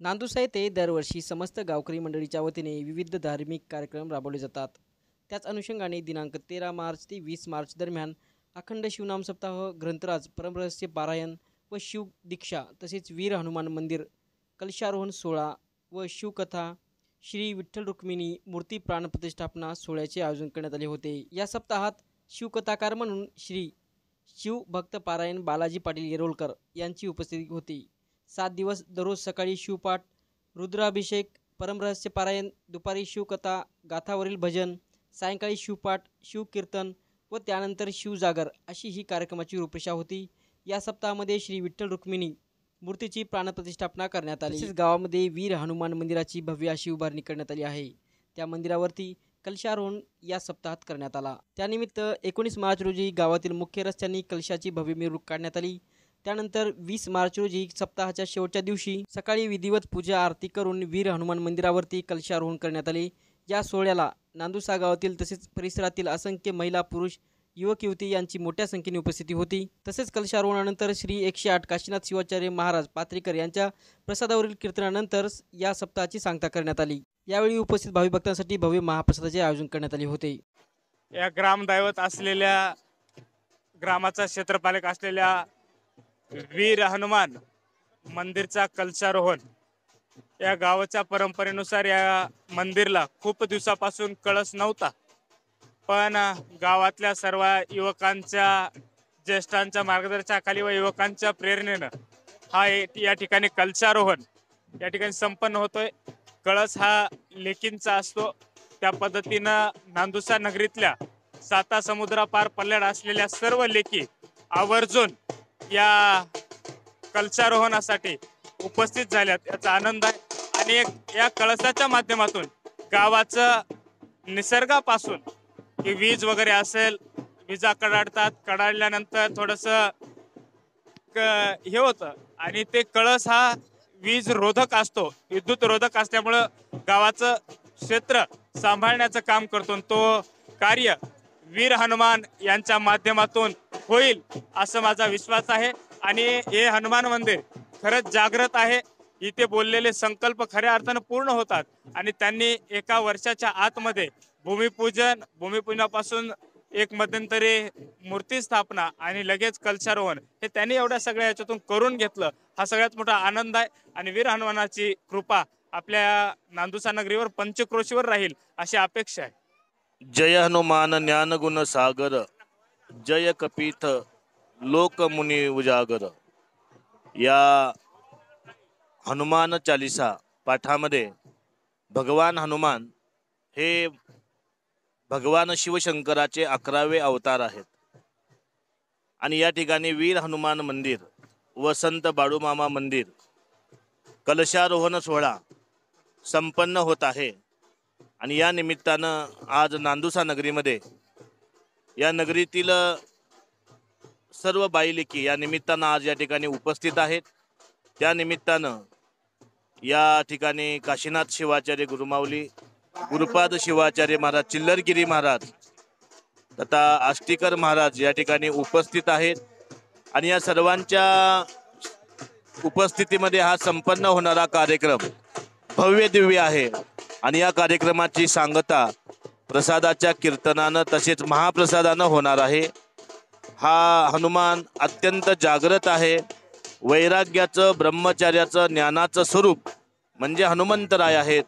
नांदुसा येथे दरवर्षी समस्त गावकरी मंडळीच्या वतीने विविध धार्मिक कार्यक्रम राबवले जातात. त्याच अनुषंगाने दिनांक 13 मार्च ते 20 मार्च दरम्यान अखंड शिवनाम सप्ताह, ग्रंथराज, परमरहस्य पारायण व शिवदीक्षा तसेच वीर हनुमान मंदिर कलशारोहण सोहळा व शिवकथा, श्री विठ्ठल रुक्मिणी मूर्ती प्राणप्रतिष्ठापना सोहळ्याचे आयोजन करण्यात आले होते. या सप्ताहात शिवकथाकार म्हणून श्री शिवभक्त पारायण बालाजी पाटील येरोलकर यांची उपस्थिती होती. 7 दिवस दररोज सकाळी शिवपाठ, रुद्राभिषेक, परमरहस्य पारायण, दुपारी शिवकथा, गाथावरील भजन, सायंकाळी शिवपाठ, शिवकीर्तन व त्यानंतर शिवजागर अशी ही कार्यक्रमाची रूपरेषा होती. या सप्ताहामध्ये श्री विठ्ठल रुक्मिणी मूर्तीची प्राणप्रतिष्ठापना करण्यात आली. तसेच गावामध्ये वीर हनुमान मंदिराची भव्य अशी उभारणी करण्यात आली आहे. त्या मंदिरावरती कलशारोहण या सप्ताहात करण्यात आला. त्यानिमित्त 19 मार्च रोजी गावातील मुख्य रस्त्यांनी कलशाची भव्य मिरवणूक काढण्यात आली. त्यानंतर 20 मार्च रोजी सप्ताहाच्या शेवटच्या दिवशी सकाळी विधिवत पूजा आरती करून वीर हनुमान मंदिरावरती कलशारोहण करण्यात आले. या सोहळ्याला नांदुसा गावातील तसेच परिसरातील असंख्य महिला, पुरुष, युवक युवती यांची मोठ्या संख्येने उपस्थिती होती. तसेच कलशारोहणानंतर श्री 108 काशीनाथ शिवाचार्य महाराज पात्रीकर यांच्या प्रसादावरील कीर्तनानंतर या सप्ताहाची सांगता करण्यात आली. यावेळी उपस्थित भाविक भक्तांसाठी भव्य महाप्रसादाचे आयोजन करण्यात आले होते. या ग्रामदैवत असलेल्या ग्रामाचा क्षेत्रपालक असलेल्या वीर हनुमान मंदिरचा कलशारोहण या गावाच्या परंपरेनुसार या मंदिरला खूप दिवसापासून कळस नव्हता, पण गावातल्या सर्व युवकांच्या, ज्येष्ठांच्या मार्गदर्शनाखाली व युवकांच्या प्रेरणेनं हा या ठिकाणी कलशारोहण या ठिकाणी संपन्न होतोय. कळस हा लेकींचा असतो. त्या पद्धतीनं नांदुसा नगरीतल्या 7 समुद्रापार पल्ल्याड असलेल्या सर्व लेकी आवर्जून या कलशारोहणासाठी उपस्थित झाल्यात याचा आनंद आहे. आणि या कळसाच्या माध्यमातून गावाचं निसर्गापासून की वीज वगैरे असेल, विजा कडाडतात, कडाडल्यानंतर थोडंसं हे होतं आणि ते कळस हा वीज रोधक असतो, विद्युत रोधक असल्यामुळं गावाचं क्षेत्र सांभाळण्याचं काम करतो. तो कार्य वीर हनुमान यांच्या माध्यमातून होईल असं माझा विश्वास आहे. आणि हे हनुमान मंदिर खरंच जागृत आहे. इथे बोललेले संकल्प खऱ्या अर्थानं पूर्ण होतात आणि त्यांनी एका वर्षाच्या आतमध्ये भूमिपूजनापासून एक मध्यंतरी मूर्ती स्थापना आणि लगेच कलशारोहण हे त्यांनी एवढ्या सगळ्या याच्यातून करून घेतलं. हा सगळ्यात मोठा आनंद आहे आणि वीर हनुमानाची कृपा आपल्या नांदुसा नगरीवर, पंचक्रोशीवर राहील अशी अपेक्षा आहे. जय हनुमान ज्ञानगुण सागर, जय कपीठ लोकमुनी उजागर. या हनुमान चालिसा पाठामध्ये भगवान हनुमान हे भगवान शिवशंकराचे 11वे अवतार आहेत. आणि या ठिकाणी वीर हनुमान मंदिर व संत बाळूमामा मंदिर कलशारोहण सोहळा संपन्न होत आहे. आणि या निमित्तानं आज नांदुसा नगरीमध्ये या नगरीतील सर्व बाईलेकी या निमित्तानं आज या ठिकाणी उपस्थित आहेत. त्या निमित्तानं या ठिकाणी काशीनाथ शिवाचार्य गुरुमाऊली, गुरुपाद शिवाचार्य महाराज, चिल्लरगिरी महाराज तथा आष्टीकर महाराज या ठिकाणी उपस्थित आहेत. आणि या सर्वांच्या उपस्थितीमध्ये हा संपन्न होणारा कार्यक्रम भव्य दिव्य आहे. आणि या कार्यक्रमाची सांगता प्रसादाच्या कीर्तनानं तसेच महाप्रसादानं होणार आहे. हा हनुमान अत्यंत जागृत आहे. वैराग्याचं, ब्रह्मचार्याचं, ज्ञानाचं स्वरूप म्हणजे हनुमंतराय आहेत.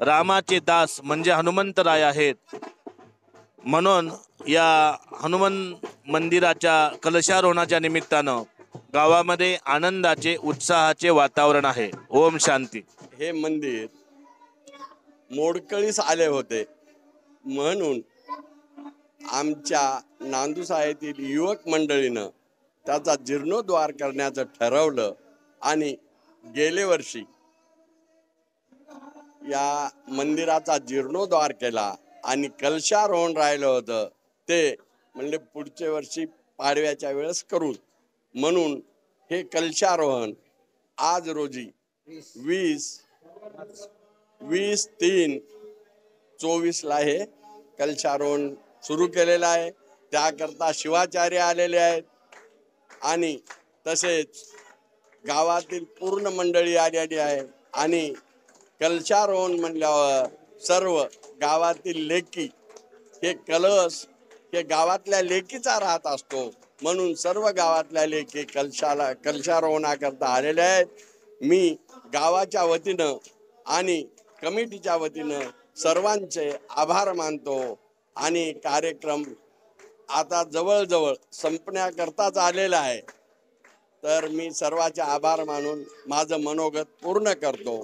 रामाचे दास म्हणजे हनुमंतराय आहेत. म्हणून या हनुमान मंदिराच्या कलशारोहणाच्या निमित्तानं गावामध्ये आनंदाचे, उत्साहाचे वातावरण आहे. ओम शांती. हे मंदिर मोडकळीस आले होते म्हणून आमच्या नांदुसा येथील युवक मंडळीनं त्याचा जीर्णोद्धार करण्याचं ठरवलं आणि गेले वर्षी या मंदिराचा जीर्णोद्धार केला आणि कलशारोहण राहिलं होतं ते म्हणले पुढच्या वर्षी पाडव्याच्या वेळेस करू. म्हणून हे कलशारोहण आज रोजी 20/3/24 हे कलशारोहण सुरू केलेलं आहे. त्याकरता शिवाचार्य आलेले आहेत आणि तसेच गावातील पूर्ण मंडळी आलेली आहे. आणि कलशारोहण म्हणल्यावर सर्व गावातील लेकी हे कलश हे गावातल्या लेकीचा राहत असतो, म्हणून सर्व गावातल्या लेकी कलशारोहणाकरता आलेल्या आहेत. मी गावाच्या वतीनं आणि कमिटीच्या वतीनं सर्वांचे आभार मानतो आणि कार्यक्रम आता जवळजवळ संपण्याकरताच आलेला आहे. तर मी सर्वांचे आभार मानून माझं मनोगत पूर्ण करतो.